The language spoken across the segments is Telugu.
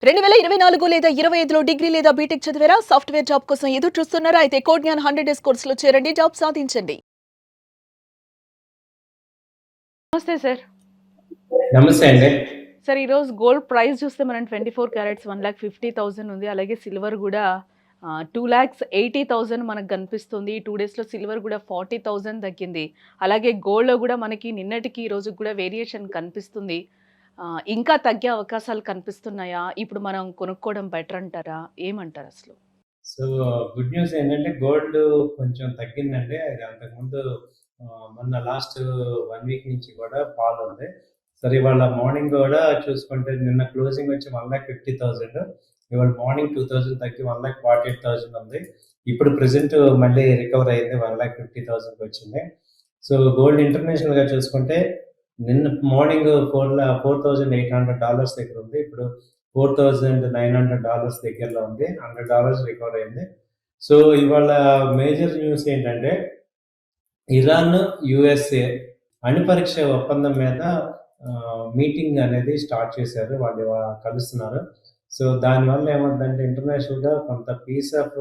2024 లేదా 25లో డిగ్రీ లేదా బీటెక్ చదివారా? సాఫ్ట్‌వేర్ జాబ్ కోసం ఎదురు చూస్తున్నారా? అయితే కోడ్ జ్ఞాన్ 100 డేస్ కోర్సులో చేరండి. జాబ్ సాధించండి. నమస్తే సార్. నమస్తే అండి. సార్ ఈరోజు గోల్డ్ ప్రైస్ చూస్తే మనం 24 క్యారెట్స్ 1,50,000 ఉంది. అలాగే సిల్వర్ గూడా 2,80,000 మనకు కనిపిస్తుంది. ఈ 2 డేస్‌లో సిల్వర్ గూడా 40,000 తగ్గింది. అలాగే గోల్డ్‌లో గూడా మనకి నిన్నటికి ఈ రోజుకి గూడా వేరియేషన్ కనిపిస్తుంది. ఇంకా తగ్గే అవకాశాలు కనిపిస్తున్నాయా? ఇప్పుడు మనం కొనుక్కోవడం బెటర్ అంటారా? ఏమంటారసలు? సో, గుడ్ న్యూస్ ఏంటంటే గోల్డ్ కొంచెం తగ్గిందండి. అది అంతకుముందు మొన్న లాస్ట్ 1 వీక్ నుంచి కూడా ఫాల్ ఉంది. సరే ఇవాళ మార్నింగ్ కూడా చూసుకుంటే నిన్న క్లోజింగ్ వచ్చి 1,50,000 ఇవాళ మార్నింగ్ 2,000 తగ్గి 1,48,000 ఉంది. ఇప్పుడు ప్రెజెంట్ మళ్ళీ రికవర్ అయింది 1,50,000కి వచ్చింది. సో, గోల్డ్ ఇంటర్నేషనల్‌గా చూసుకుంటే నిన్న మార్నింగ్ $4,800 దగ్గర ఉంది. ఇప్పుడు $4,900 దగ్గరలో ఉంది. $100 రికవర్ అయింది. సో, ఇవాళ మేజర్ న్యూస్ ఏంటంటే ఇరాన్, యూఎస్ఏ అణుపరీక్ష ఒప్పందం మీద మీటింగ్ అనేది స్టార్ట్ చేశారు. వాళ్ళు కలుస్తున్నారు. సో, దానివల్ల ఏమవుద్దంటే ఇంటర్నేషనల్‌గా కొంత పీస్ ఆఫ్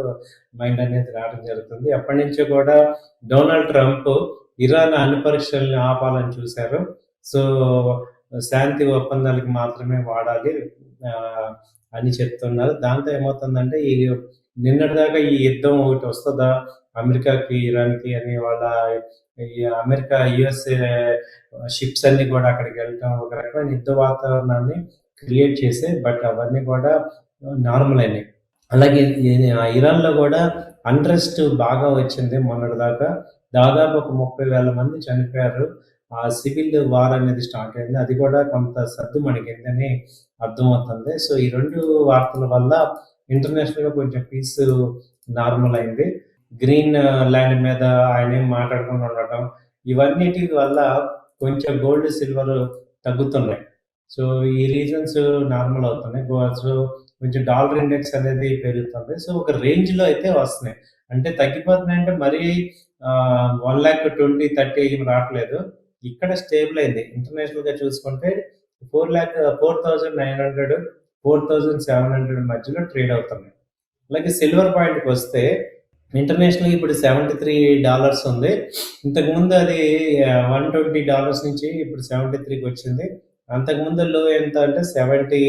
మైండ్ అనేది రావడం జరుగుతుంది. ఎప్పటినుంచో కూడా డొనాల్డ్ ట్రంప్ ఇరాన్ అణుపరీక్షల్ని ఆపాలని చూశారు. సో, శాంతి ఒప్పందాలకి మాత్రమే వాడాలి అని చెప్తున్నారు. దాంతో ఏమవుతుందంటే నిన్నటిదాకా ఈ యుద్ధం ఒకటి వస్తదా అమెరికాకి, ఇరాన్‌కి అని వాళ్ళ ఈ అమెరికా, యూఎస్ఏ షిప్స్ అన్నీ కూడా అక్కడికి వెళ్ళటం ఒక రకమైన యుద్ధ వాతావరణాన్ని క్రియేట్ చేసాయి. బట్ అవన్నీ కూడా నార్మల్ అయినాయి. అలాగే ఇరాన్‌లో కూడా అన్రెస్ట్ బాగా వచ్చింది మొన్నటిదాకా. దాదాపు ఒక 30,000 మంది చనిపోయారు. ఆ సివిల్ వార్ అనేది స్టార్ట్ అయింది. అది కూడా కొంత సద్దుమణిగిందని అర్థమవుతుంది. సో, ఈ 2 వార్తల వల్ల ఇంటర్నేషనల్‌గా కొంచెం పీస్ నార్మల్ అయింది. గ్రీన్ ల్యాండ్ మీద ఆయనేం మాట్లాడకుండా ఉండటం, ఇవన్నిటి వల్ల కొంచెం గోల్డ్, సిల్వర్ తగ్గుతున్నాయి. సో, ఈ రీజన్స్ నార్మల్ అవుతున్నాయి. సో, కొంచెం డాలర్ ఇండెక్స్ అనేది పెరుగుతుంది. సో, ఒక రేంజ్‌లో అయితే వస్తున్నాయి. అంటే తగ్గిపోతున్నాయంటే మరీ 1,20,000, 30 ఏం రావట్లేదు. ఇక్కడ స్టేబుల్ అయింది. ఇంటర్నేషనల్‌గా చూసుకుంటే 4,900, 4,700 మధ్యలో ట్రేడ్ అవుతున్నాయి. అలాగే సిల్వర్ పాయింట్‌కొస్తే ఇంటర్నేషనల్‌గా ఇప్పుడు $73 ఉంది. ఇంతకుముందు అది $120 నుంచి ఇప్పుడు 73కి వచ్చింది. అంతకుముందు లో ఎంత అంటే 70,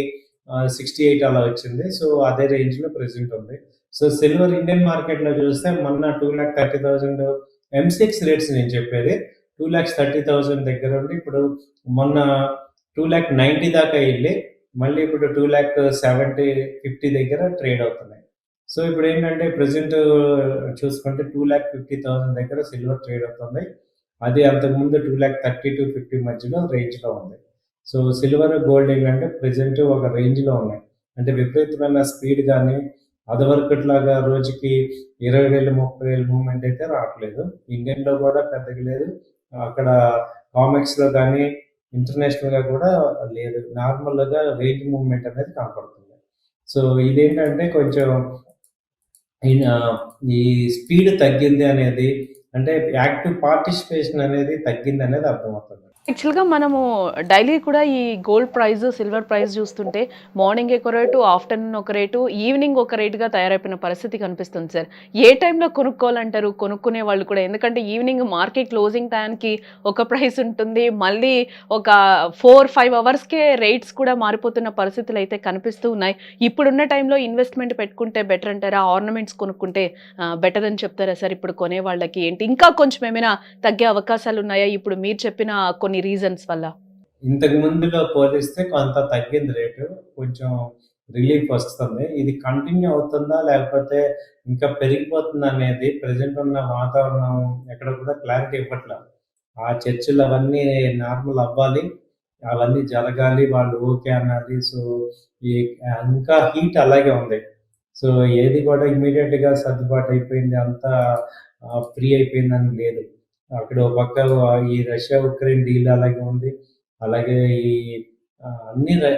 68 అలా వచ్చింది. సో, అదే రేంజ్‌లో ప్రెజెంట్ ఉంది. సో, సిల్వర్ ఇండియన్ మార్కెట్‌లో చూస్తే మొన్న 2,30,000 M6 రేట్స్ నేను చెప్పేది. 2,30,000 దగ్గర ఉండి ఇప్పుడు మొన్న 2,90,000 దాకా వెళ్ళి మళ్ళీ ఇప్పుడు 2,70,000, 50 దగ్గర ట్రేడ్ అవుతున్నాయి. సో, ఇప్పుడు ఏంటంటే ప్రెజెంట్ చూసుకుంటే 2,50,000 దగ్గర సిల్వర్ ట్రేడ్ అవుతుంది. అది అంతకుముందు 2,30,000-50 మధ్యలో రేంజ్‌లో ఉంది. సో, సిల్వర్, గోల్డ్ ఏంటంటే ప్రెజెంట్ ఒక రేంజ్‌లో ఉన్నాయి. అంటే విపరీతమైన స్పీడ్ గానీ, అదివరకట్లాగా రోజుకి 20,000, 30,000 మూవ్‌మెంట్ అయితే రావట్లేదు. ఇండియన్‌లో కూడా పెద్దగా లేదు. అక్కడ కామెక్స్‌లో గానీ, ఇంటర్నేషనల్‌గా కూడా లేదు. నార్మల్‌గా రేంజ్ మూవ్‌మెంట్ అనేది కనపడుతుంది. సో, ఇదేంటంటే కొంచెం ఈ స్పీడ్ తగ్గింది అనేది అంటే యాక్టివ్ పార్టిసిపేషన్ అనేది తగ్గిందనేది అర్థమవుతుంది. యాక్చువల్‌గా మనము డైలీ కూడా ఈ గోల్డ్ ప్రైస్, సిల్వర్ ప్రైస్ చూస్తుంటే మార్నింగ్ ఒక రేటు, ఆఫ్టర్‌నూన్ ఒక రేటు, ఈవినింగ్ ఒక రేట్‌గా తయారైపోయిన పరిస్థితి కనిపిస్తుంది సార్. ఏ టైంలో కొనుక్కోవాలంటారు కొనుక్కునే వాళ్ళు కూడా? ఎందుకంటే ఈవినింగ్ మార్కెట్ క్లోజింగ్ టైంకి ఒక ప్రైస్ ఉంటుంది. మళ్ళీ ఒక 4, 5 అవర్స్‌కే రేట్స్ కూడా మారిపోతున్న పరిస్థితులైతే కనిపిస్తూ ఉన్నాయి. ఇప్పుడున్న టైంలో ఇన్వెస్ట్‌మెంట్ పెట్టుకుంటే బెటర్ అంటారా? ఆర్నమెంట్స్ కొనుక్కుంటే బెటర్ అని చెప్తారా సార్ ఇప్పుడు కొనే వాళ్ళకి ఏంటి? ఇంకా కొంచెం ఏమైనా తగ్గే అవకాశాలున్నాయా? ఇప్పుడు మీరు చెప్పిన కొన్ని రీజన్స్ వల్ల? ఇంతకు ముందులో పోలిస్తే కొంత తగ్గింది రేటు. కొంచెం రిలీఫ్ వస్తుంది. ఇది కంటిన్యూ అవుతుందా? లేకపోతే ఇంకా పెరిగిపోతుందా అనేది ప్రెజెంట్ ఉన్న వాతావరణం ఎక్కడ కూడా క్లారిటీ ఇవ్వట్ల. ఆ చర్చలు అవన్నీ నార్మల్ అవ్వాలి. అవన్నీ జరగాలి. వాళ్ళు ఓకే అనాలి. సో, ఈ ఇంకా హీట్ అలాగే ఉంది. సో, ఏది కూడా ఇమ్మీడియేట్‌గా సర్దుబాటు అయిపోయింది. అంతా ఫ్రీ అయిపోయిందని లేదు. అక్కడ ఓ పక్క ఈ రష్యా, ఉక్రెయిన్ డీల్ అలాగే ఉంది. అలాగే ఈ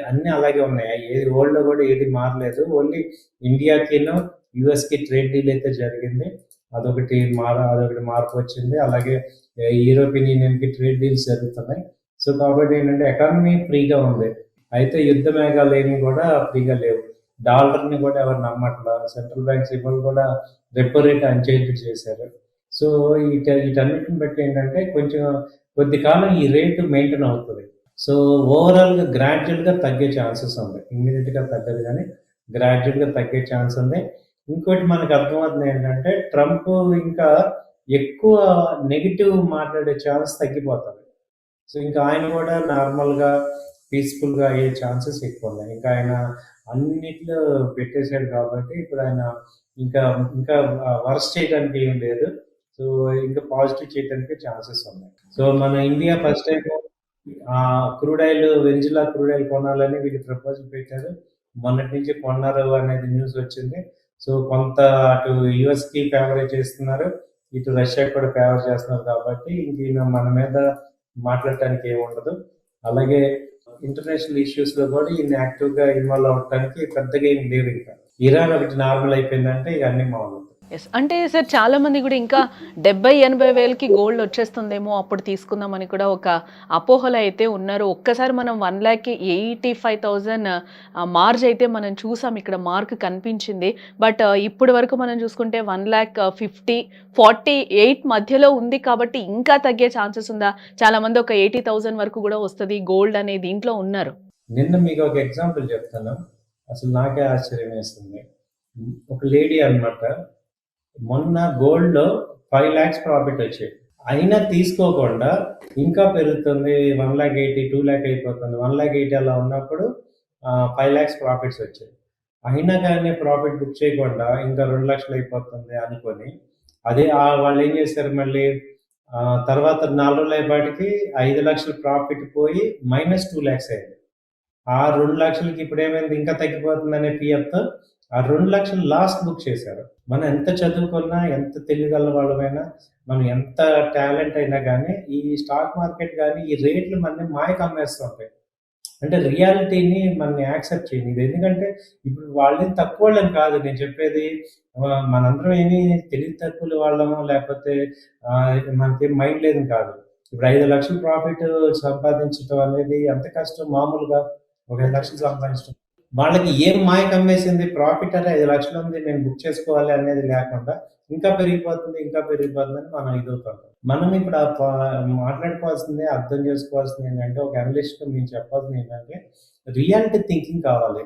అన్నీ అలాగే ఉన్నాయి. ఏది వరల్డ్‌లో కూడా ఏది మారలేదు. ఓన్లీ ఇండియాకిను, యూఎస్‌కి ట్రేడ్ డీల్ అయితే జరిగింది. అదొకటి మార్పు వచ్చింది. అలాగే యూరోపియన్ యూనియన్‌కి ట్రేడ్ డీల్స్ జరుగుతున్నాయి. సో, కాబట్టి ఏంటంటే ఎకానమీ ఫ్రీగా ఉంది. అయితే యుద్ధ మేఘాలేమి కూడా ఫ్రీగా లేవు. డాలర్ని కూడా ఎవరు నమ్మట్లా. సెంట్రల్ బ్యాంక్స్ ఇవాళ కూడా రెపో రేట్ అన్చేంజ్ చేశారు. సో వీటన్నిటిని బట్టి ఏంటంటే కొంచెం కొద్ది కాలం ఈ రేటు మెయింటైన్ అవుతుంది. సో ఓవరాల్గా గ్రాడ్యువల్గా తగ్గే ఛాన్సెస్ ఉంది. ఇమ్మీడియట్గా తగ్గదు కానీ గ్రాడ్యువల్గా తగ్గే ఛాన్స్ ఉంది. ఇంకోటి మనకు అర్థమవుతుంది ఏంటంటే ట్రంప్ ఇంకా ఎక్కువ నెగిటివ్ మాట్లాడే ఛాన్స్ తగ్గిపోతుంది. సో ఇంకా ఆయన కూడా నార్మల్గా పీస్ఫుల్గా అయ్యే ఛాన్సెస్ ఎక్కువ ఉన్నాయి. ఇంకా ఆయన అన్నిట్లో పెట్టేశాడు కాబట్టి ఇప్పుడు ఆయన ఇంకా ఇంకా వర్స్ట్ చేయడానికి ఏం లేదు. సో ఇంకా పాజిటివ్ చేయడానికి ఛాన్సెస్ ఉన్నాయి. సో మన India first time crude oil Venezuela crude oil కొనాలని వీళ్ళు ప్రపోజల్ పెట్టారు. మొన్నటి నుంచి కొన్నారు అనేది న్యూస్ వచ్చింది. సో కొంత అటు యుఎస్కి ఫేవరేజ్ చేస్తున్నారు, ఇటు రష్యాకి కూడా ఫేవర్ చేస్తున్నారు కాబట్టి ఇంక ఈయన మన మీద మాట్లాడటానికి ఏముండదు. అలాగే ఇంటర్నేషనల్ ఇష్యూస్ లో కూడా ఈయన యాక్టివ్ గా ఇన్వాల్వ్ అవడానికి పెద్దగా ఏం లేవు. ఇంకా ఇరాన్ ఒకటి నార్మల్ అయిపోయిందంటే ఇక అన్ని మామూలు. ఎస్. అంటే సార్ చాలా మంది కూడా ఇంకా 70-80 వేలకి గోల్డ్ వచ్చేస్తుందేమో అప్పుడు తీసుకుందామని కూడా ఒక అపోహలు అయితే ఉన్నారు. ఒక్కసారి మనం 1,85,000 మార్జ్ అయితే మనం చూసాం, ఇక్కడ మార్క్ కనిపించింది. బట్ ఇప్పటి వరకు మనం చూసుకుంటే 1,50,000, 48 మధ్యలో ఉంది కాబట్టి ఇంకా తగ్గే ఛాన్సెస్ ఉందా? చాలా మంది ఒక 80,000 వరకు కూడా వస్తుంది గోల్డ్ అనే దీంట్లో ఉన్నారు. నిన్న మీకు ఒక ఎగ్జాంపుల్ చెప్తాను, అసలు నాకే ఆశ్చర్యం వేస్తుంది. ఒక లేడీ అన్నమాట, మొన్న గోల్డ్ లో 5 lakhs ప్రాఫిట్ వచ్చాయి, అయినా తీసుకోకుండా ఇంకా పెరుగుతుంది. 1,80,000, 2,00,000 అయిపోతుంది. 1,80,000 అలా ఉన్నప్పుడు 5 lakhs ప్రాఫిట్స్ వచ్చాయి. అయినా కానీ ప్రాఫిట్ బుక్ చేయకుండా ఇంకా 2 లక్షలు అయిపోతుంది అనుకొని అదే వాళ్ళు ఏం చేశారు మళ్ళీ తర్వాత 4 రోజులు అయ్యేపాటికి 5 లక్షలు ప్రాఫిట్ పోయి -2 lakhs అయింది. ఆ 2 లక్షలకి ఇప్పుడు ఏమైంది, ఇంకా తగ్గిపోతుందనే ఫియర్తో ఆ 2 లక్షలు లాస్ట్ బుక్ చేశారు. మనం ఎంత చదువుకున్నా, ఎంత తెలియగల వాళ్ళమైనా, మనం ఎంత టాలెంట్ అయినా కానీ ఈ స్టాక్ మార్కెట్ కానీ ఈ రేట్లు మనని మాయకు అమ్మేస్తుంటాయి. అంటే రియాలిటీని మనని యాక్సెప్ట్ చేయనిది. ఎందుకంటే ఇప్పుడు వాళ్ళని తక్కువ వాళ్ళని కాదు నేను చెప్పేది, మనందరం ఏమి తెలివి తక్కువ వాళ్ళము లేకపోతే మనకేం మైండ్ లేదని కాదు. ఇప్పుడు 5 లక్షలు ప్రాఫిట్ సంపాదించడం అనేది ఎంత కష్టం. మామూలుగా ఒక 5 లక్షలు సంపాదించడం వాళ్ళకి ఏం మాయ కమ్మేసింది, ప్రాఫిట్ అంటే 5 లక్షలు ఉంది నేను బుక్ చేసుకోవాలి అనేది లేకుండా ఇంకా పెరిగిపోతుంది ఇంకా పెరిగిపోతుందని మనం ఇదవుతుంటాం. మనం ఇప్పుడు మాట్లాడుకోవాల్సింది, అర్థం చేసుకోవాల్సింది ఏంటంటే, ఒక అనలిస్ట్గా మేము చెప్పాల్సింది ఏంటంటే రియాలిటీ థింకింగ్ కావాలి.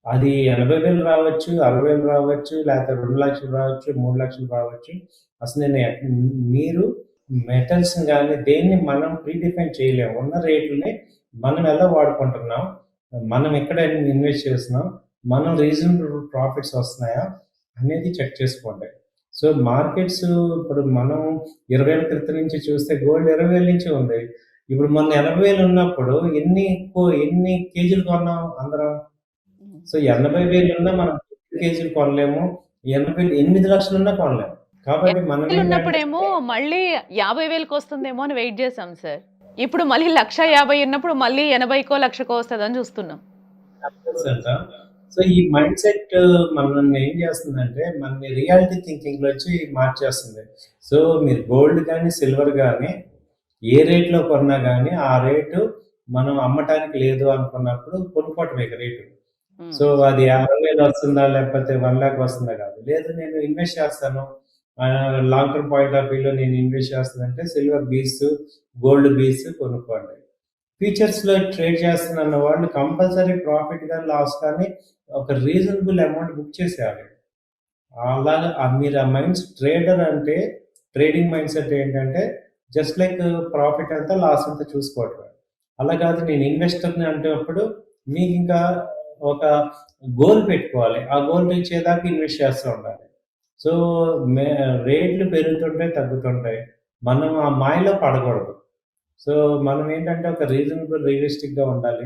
అది 80,000 రావచ్చు, 60,000 రావచ్చు, లేకపోతే 2 లక్షలు రావచ్చు, 3 లక్షలు రావచ్చు. అసలు మీరు మెటల్స్ కానీ దేన్ని మనం ప్రీడిఫైన్ చేయలేము. ఉన్న రేట్లని మనం ఎలా వాడుకుంటున్నాం, మనం ఎక్కడ ఇన్వెస్ట్ చేస్తున్నాం, మనం రీజనబుల్ ప్రాఫిట్స్ వస్తున్నాయా అనేది చెక్ చేసుకోండి. సో మార్కెట్స్ ఇప్పుడు మనం 20,000 క్రితం నుంచి చూస్తే గోల్డ్ 20,000 నుంచి ఉంది. ఇప్పుడు మొన్న 80,000 ఉన్నప్పుడు ఎన్ని కేజీలు కొన్నాం అందరం? సో 80,000 ఉన్నా మనం కేజీలు కొనలేము, 8 లక్షలు ఉన్నా కొనలేము. కాబట్టి మనం ఉన్నప్పుడేమో మళ్ళీ 50,000కి వస్తుందేమో అని వెయిట్ చేసాం సార్. ఇప్పుడు మళ్ళీ 1,50,000 ఉన్నప్పుడు మళ్ళీ 80కో 1,00,000కో వస్తుందని చూస్తున్నాం. సో ఈ మైండ్ సెట్ మనల్ని ఏం చేస్తుందంటే మన రియాలిటీ థింకింగ్ లో వచ్చి మార్చేస్తుంది. సో మీరు గోల్డ్ కానీ సిల్వర్ కానీ ఏ రేట్లో కొన్నా కానీ ఆ రేటు మనం అమ్మటానికి లేదు అనుకున్నప్పుడు కొనుక్కోవటమే రేటు. సో అది 50,000 వస్తుందా లేకపోతే 1 lakh వస్తుందా కాదు. లేదు నేను ఇన్వెస్ట్ చేస్తాను, లాంగ్ టర్మ్ పాయింట్ ఆఫ్ వ్యూలో నేను ఇన్వెస్ట్ చేస్తానంటే సిల్వర్ బీస్, గోల్డ్ బీస్ కొనుక్కోండి. ఫ్యూచర్స్ లో ట్రేడ్ చేస్తున్న వాళ్ళు కంపల్సరీ ప్రాఫిట్ కానీ లాస్ కానీ ఒక రీజనబుల్ అమౌంట్ బుక్ చేసేయాలి. అలాగా మీరు ఆ మైండ్స్ ట్రేడర్ అంటే ట్రేడింగ్ మైండ్ సెట్ ఏంటంటే జస్ట్ లైక్ ప్రాఫిట్ అంతా లాస్ అంతా చూసుకోవటం. అలా కాదు నేను ఇన్వెస్టర్ని అంటే అప్పుడు మీకు ఇంకా ఒక గోల్ పెట్టుకోవాలి, ఆ గోల్ రీచ్ అయ్యేదాకా ఇన్వెస్ట్ చేస్తూ ఉండాలి. సో రేట్లు పెరుగుతుంటాయి తగ్గుతుంటాయి, మనం ఆ మాయలో పడకూడదు. సో మనం ఏంటంటే ఒక రీజనబుల్ రియలిస్టిక్గా ఉండాలి.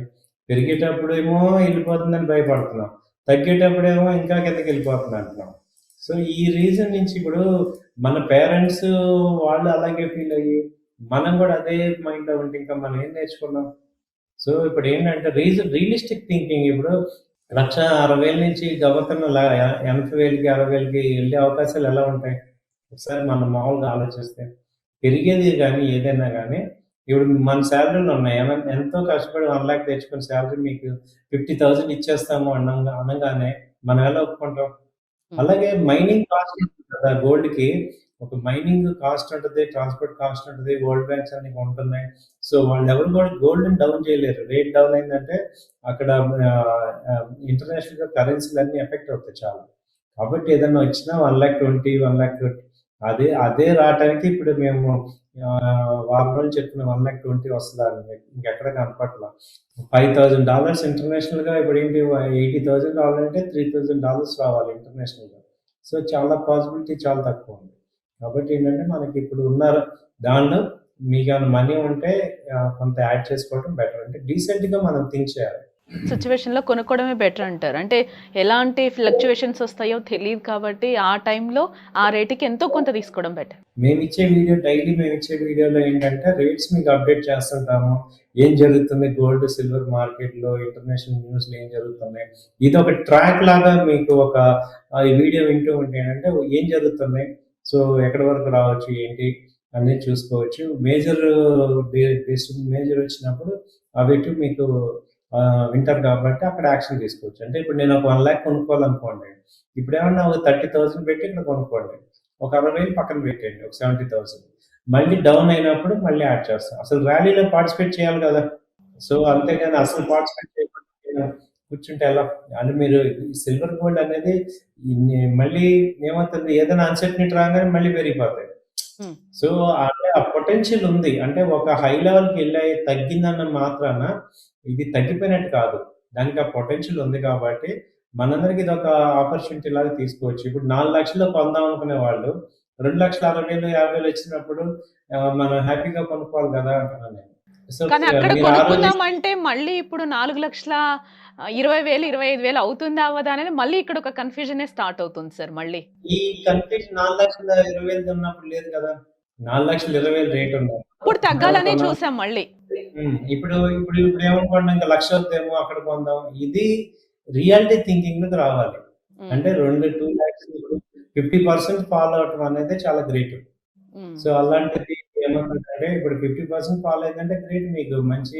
పెరిగేటప్పుడు ఏమో వెళ్ళిపోతుందని భయపడుతున్నాం, తగ్గేటప్పుడేమో ఇంకా కిందకి వెళ్ళిపోతుంది అంటున్నాం. సో ఈ రీజన్ నుంచి ఇప్పుడు మన పేరెంట్స్ వాళ్ళు అలాగే ఫీల్ అయ్యి మనం కూడా అదే మైండ్లో ఉంటే ఇంకా మనం ఏం నేర్చుకున్నాం. సో ఇప్పుడు ఏంటంటే రియలిస్టిక్ థింకింగ్ ఇప్పుడు 1,60,000 నుంచి గబక్కన 80,000కి 60,000కి వెళ్ళే అవకాశాలు ఎలా ఉంటాయి? ఒకసారి మనం మామూలుగా ఆలోచిస్తే పెరిగేది కానీ ఏదైనా కానీ ఇప్పుడు మన శాలరీలు ఉన్నాయి. ఎంతో కష్టపడి 1,00,000 తెచ్చుకున్న శాలరీ మీకు 50,000 ఇచ్చేస్తాము అనగానే మనం ఎలా ఒప్పుకుంటాం? అలాగే మైనింగ్ కాస్ట్ ఉంటుంది కదా! గోల్డ్‌కి ఒక మైనింగ్ కాస్ట్ ఉంటది, ట్రాన్స్‌పోర్ట్ కాస్ట్ ఉంటది, వరల్డ్ బ్యాంక్స్ అన్ని ఉంటున్నాయి. సో, వాళ్ళెవరు కూడా గోల్డ్‌ని డౌన్ చేయలేరు. రేట్ డౌన్ అయిందంటే అక్కడ ఇంటర్నేషనల్‌గా కరెన్సీలన్నీ ఎఫెక్ట్ అవుతాయి చాలా. కాబట్టి ఏదన్నా వచ్చినా 1,20,000, 1,30,000 అదే రావటానికి ఇప్పుడు మేము వారం రోజులు చెప్పిన 1,20,000 వస్తదని ఇంకెక్కడ కనపట్ల. $5,000 ఇంటర్నేషనల్‌గా ఇప్పుడేంటి 80,000 రావాలంటే $3,000 రావాలి ఇంటర్నేషనల్‌గా. సో, చాలా పాసిబిలిటీ చాలా తక్కువుంది. కాబట్టి ఏంటంటే మనకిప్పుడు ఉన్న దానిలో మీకేమైనా మనీ ఉంటే కొంత యాడ్ చేసుకోవడం బెటర్. అంటే డీసెంట్‌గా మనం థింక్ చేయాలి. సిట్యుయేషన్‌లో కొనుక్కోవడమే బెటర్ అంటారు. అంటే ఎలాంటి ఫ్లక్చుయేషన్స్ వస్తాయో తెలీదు కాబట్టి ఆ టైంలో ఆ రేట్‌కి ఎంతో కొంత తీసుకోవడం బెటర్. డైలీ మేమిచ్చే వీడియోలో ఏంటంటే రేట్స్ మీకు అప్డేట్ చేస్తుంటాము. ఏం జరుగుతుంది గోల్డ్, సిల్వర్ మార్కెట్‌లో, ఇంటర్నేషనల్ న్యూస్‌లో ఏం జరుగుతున్నాయి. ఇదొక ట్రాక్ లాగా మీకు ఒక ఈ వీడియో వింటూ ఉంటే ఏంటంటే ఏం జరుగుతున్నాయి. సో, ఎక్కడి వరకు రావచ్చు, ఏంటి అనేది చూసుకోవచ్చు. మేజర్ వచ్చినప్పుడు అవిటు మీకు వింటారు కాబట్టి అక్కడ యాక్షన్ తీసుకోవచ్చు. అంటే ఇప్పుడు నేను ఒక 1,00,000 కొనుక్కోవాలనుకోండి. ఇప్పుడేమన్నా ఒక 30,000 పెట్టి ఇక్కడ కొనుక్కోండి. ఒక 60,000 పక్కన పెట్టేయండి. ఒక 70,000 మళ్ళీ డౌన్ అయినప్పుడు మళ్ళీ యాడ్ చేస్తాం. అసలు ర్యాలీలో పార్టిసిపేట్ చేయాలి కదా! సో, అంతేగాని అసలు పార్టిసిపేట్ చేయకుండా కూర్చుంటే ఎలా? అంటే మీరు సిల్వర్, గోల్డ్ అనేది మళ్ళీ ఏమవుతుంది ఏదైనా అన్‌సర్టెనిటీ రాగానే మళ్ళీ పెరిగిపోతాయి. హ్మ్. సో, అంటే ఆ పొటెన్షియల్ ఉంది. అంటే ఒక హై లెవెల్‌కి తగ్గిందన్న మాత్రాన ఇది తగ్గిపోయినట్టు కాదు. దానికి ఆ పొటెన్షియల్ ఉంది కాబట్టి మనందరికి ఇదొక ఆపర్చునిటీ లాగా తీసుకోవచ్చు. ఇప్పుడు 4,00,000లో కొందాం అనుకునే వాళ్ళు 2,60,000, 50,000 వచ్చినప్పుడు మనం హ్యాపీగా కొనుక్కోవాలి కదా! అంటున్నాను నేను. సో, కానీ అక్కడ మీరు ఆ రోజే కొనుక్కుందామంటే మళ్ళీ ఇప్పుడు 4,20,000, 25,000 అవుతుందా? అవ్వదా? అనేది మళ్ళీ ఇక్కడ ఒక కన్‌ఫ్యూజనే స్టార్ట్ అవుతుంది సార్ మళ్ళీ. ఈ కన్ఫ్యూజన్ 4,20,000 ఉన్నప్పుడు లేదు కదా! 4,20,000 రేట్ ఉన్నప్పుడు అప్పుడు మనం తగ్గాలనే కొన్నాం. చూసాం మళ్ళీ. ఇప్పుడు ఏమనుకోండి ఇంకా 1,00,000 అవుద్దేమో అక్కడ కొందాం. ఇది రియాలిటీ థింకింగ్‌లోకి రావాలి. హ్మ్. అంటే 2 లాక్స్ ఇప్పుడు 50% ఫాలో అవ్వటం అనేది చాలా గ్రేట్. హ్మ్. సో, అలాంటిది ఏమవుతుందంటే ఇప్పుడు 50% ఫాలో అయిందంటే గ్రేట్ మీకు మంచి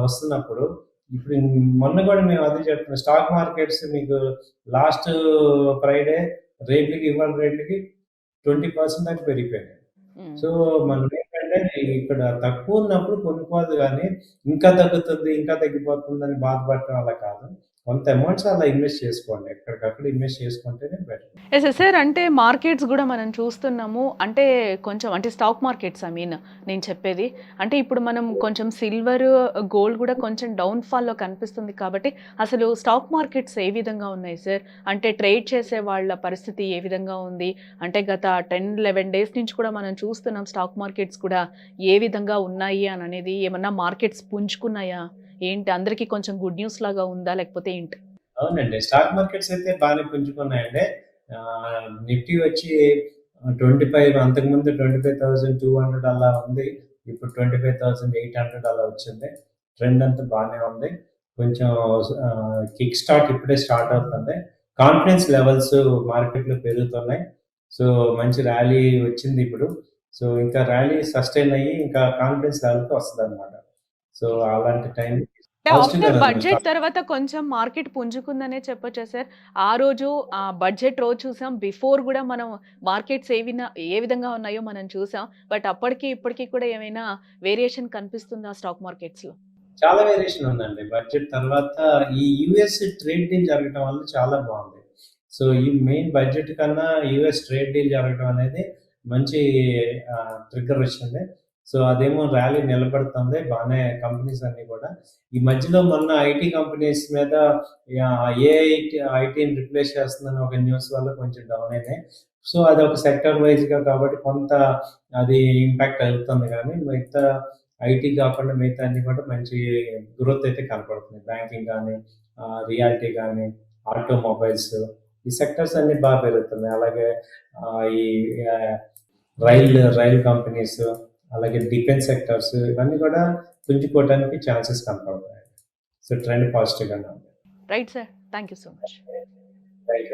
వస్తున్నప్పుడు ఇప్పుడు మొన్న కూడా మేము అదే చెప్తున్నాం. స్టాక్ మార్కెట్స్ మీకు లాస్ట్ ఫ్రైడే ఇవాళ రేట్లకి 20% దాకా పెరిగిపోయాయి. హ్మ్. సో, మనమేంటంటే ఇక్కడ తక్కువున్నప్పుడు కొనుక్కోవద్దు గానీ, ఇంకా తగ్గుతుంది, ఇంకా తగ్గిపోతుందని బాధపడటం అలా కాదు. కొంత అమౌంట్స్ అలా ఇన్వెస్ట్ చేసుకోండి. ఎక్కడికక్కడ ఇన్వెస్ట్ చేసుకుంటేనే బెటర్. యెస్. యెస్. సార్ అంటే మార్కెట్స్ గూడా మనం చూస్తున్నాము. అంటే కొంచెం అంటే స్టాక్ మార్కెట్స్ నేను చెప్పేది. అంటే ఇప్పుడు మనం కొంచెం సిల్వర్, గోల్డ్ గూడా కొంచెం డౌన్ ఫాల్‌లో కనిపిస్తుంది కాబట్టి అసలు స్టాక్ మార్కెట్స్ ఏ విధంగా ఉన్నాయి సార్? అంటే ట్రేడ్ చేసే వాళ్ళ పరిస్థితి ఏ విధంగా ఉంది? అంటే గత 10, 11 డేస్ నుంచి కూడా మనం చూస్తున్నాం స్టాక్ మార్కెట్స్ కూడా ఏ విధంగా ఉన్నాయి అననేది. ఏమన్నా మార్కెట్స్ పుంజుకున్నాయా? ఏంటి అందరికి కొంచెం గుడ్ న్యూస్ లాగా ఉందా? లేకపోతే ఏంటి? అవునండి. స్టాక్ మార్కెట్స్ అయితే బానే పుంజుకున్నాయండి. నిఫ్టీ వచ్చి 25 అంతకుముందు 25,200 అలా ఉంది. ఇప్పుడు 25,800 అలా వచ్చింది. ట్రెండ్ అంతా బానే ఉంది. కొంచెం కిక్ స్టార్ట్ ఇప్పుడే స్టార్ట్ అవుతుంది. కాన్ఫిడెన్స్ లెవెల్స్ మార్కెట్‌లో పెరుగుతున్నాయి. సో, మంచి ర్యాలీ వచ్చింది ఇప్పుడు. సో, ఇంకా ర్యాలీ సస్టైన్ అయ్యి ఇంకా కాన్ఫిడెన్స్ లెవెల్‌కి వస్తదన్నమాట. సో, అలాంటి టైం అంటే ఆఫ్టర్ పాజిటివ్‌గానే ఉంది బడ్జెట్ స్టాక్. తర్వాత కొంచెం మార్కెట్ పుంజుకుందనే చెప్పొచ్చా సార్? ఆ రోజు బడ్జెట్ రోజు చూసాం. బిఫోర్ గూడా మనం మార్కెట్స్ ఏ విధంగా ఉన్నాయో మనం చూసాం. బట్ అప్పటికి, ఇప్పటికి కూడా ఏమైనా వేరియేషన్ కనిపిస్తుందా స్టాక్ మార్కెట్స్‌లో? చాలా వేరియేషన్ ఉందండి. బడ్జెట్ తర్వాత ఈ యూఎస్ ట్రేడ్ డీల్ జరగటం వల్ల చాలా బావుంది. సో, ఈ మెయిన్ బడ్జెట్ కన్నా యూఎస్ ట్రేడ్ డీల్ జరగడం అనేది మంచి ట్రిగ్గర్ వచ్చింది. సో, అదేమో ర్యాలీ నిలబడుతుంది. బానే కంపెనీస్ అన్నీ కూడా. ఈ మధ్యలో మొన్న ఐటీ కంపెనీస్ మీద ఐటీని రిప్లేస్ చేస్తుందని ఒక న్యూస్ వల్ల కొంచెం డౌన్ అయినాయి. సో, అదొక సెక్టర్ వైస్‌గా కాబట్టి కొంత అది ఇంపాక్ట్ అవుతుంది గానీ మిగతా ఐటీ కాకుండా మిగతా అన్ని కూడా మంచి గ్రోత్ అయితే కనపడుతుంది. బ్యాంకింగ్ గానీ, రియాల్టీ గానీ, ఆటోమొబైల్స్ ఈ సెక్టర్స్ అన్నీ పెరుగుతున్నాయి. అలాగే ఈ ఆహ్, రైల్ కంపెనీస్, అలాగే డిఫెన్స్ సెక్టర్స్ ఇవన్నీ కూడా పుంజుకోవడానికి ఛాన్సెస్ కనపడుతున్నాయి. సో, ట్రెండ్ పాజిటివ్‌గానే ఉంది. Right sir. Thank you so much. Right.